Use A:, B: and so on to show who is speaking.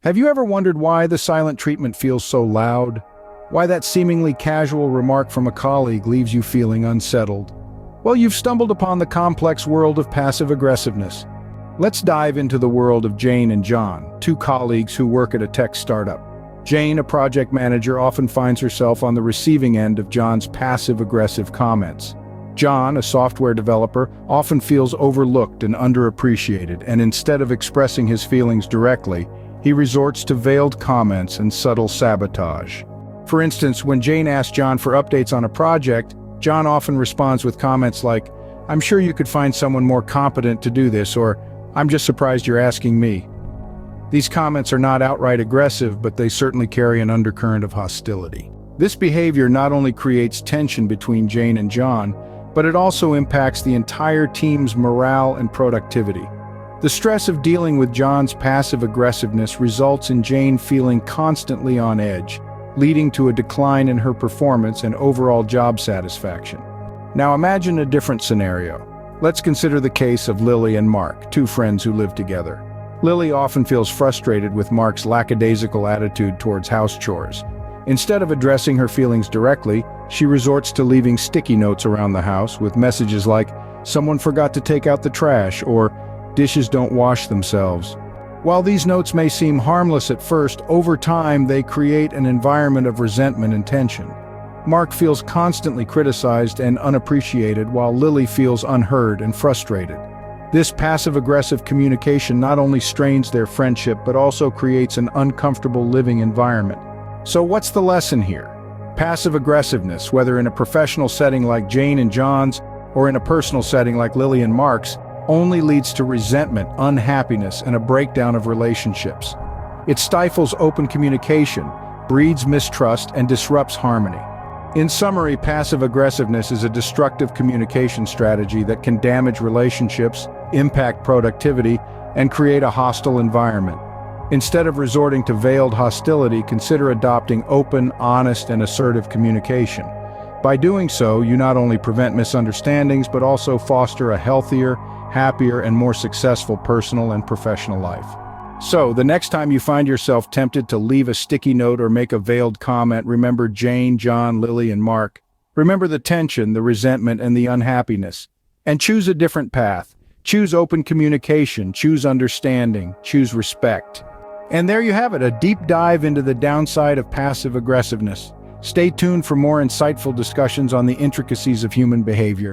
A: Have you ever wondered why the silent treatment feels so loud? Why that seemingly casual remark from a colleague leaves you feeling unsettled? Well, you've stumbled upon the complex world of passive aggressiveness. Let's dive into the world of Jane and John, two colleagues who work at a tech startup. Jane, a project manager, often finds herself on the receiving end of John's passive-aggressive comments. John, a software developer, often feels overlooked and underappreciated, and instead of expressing his feelings directly, he resorts to veiled comments and subtle sabotage. For instance, when Jane asks John for updates on a project, John often responds with comments like, "I'm sure you could find someone more competent to do this," or "I'm just surprised you're asking me." These comments are not outright aggressive, but they certainly carry an undercurrent of hostility. This behavior not only creates tension between Jane and John, but it also impacts the entire team's morale and productivity. The stress of dealing with John's passive aggressiveness results in Jane feeling constantly on edge, leading to a decline in her performance and overall job satisfaction. Now imagine a different scenario. Let's consider the case of Lily and Mark, two friends who live together. Lily often feels frustrated with Mark's lackadaisical attitude towards house chores. Instead of addressing her feelings directly, she resorts to leaving sticky notes around the house with messages like, "Someone forgot to take out the trash," or "Dishes don't wash themselves." While these notes may seem harmless at first, over time they create an environment of resentment and tension. Mark feels constantly criticized and unappreciated, while Lily feels unheard and frustrated. This passive-aggressive communication not only strains their friendship but also creates an uncomfortable living environment. So what's the lesson here? Passive aggressiveness, whether in a professional setting like Jane and John's or in a personal setting like Lily and Mark's, only leads to resentment, unhappiness, and a breakdown of relationships. It stifles open communication, breeds mistrust, and disrupts harmony. In summary, passive aggressiveness is a destructive communication strategy that can damage relationships, impact productivity, and create a hostile environment. Instead of resorting to veiled hostility, consider adopting open, honest, and assertive communication. By doing so, you not only prevent misunderstandings, but also foster a healthier, happier, and more successful personal and professional life. So, the next time you find yourself tempted to leave a sticky note or make a veiled comment, remember Jane, John, Lily, and Mark. Remember the tension, the resentment, and the unhappiness. And choose a different path. Choose open communication, choose understanding, choose respect. And there you have it, a deep dive into the downside of passive aggressiveness. Stay tuned for more insightful discussions on the intricacies of human behavior.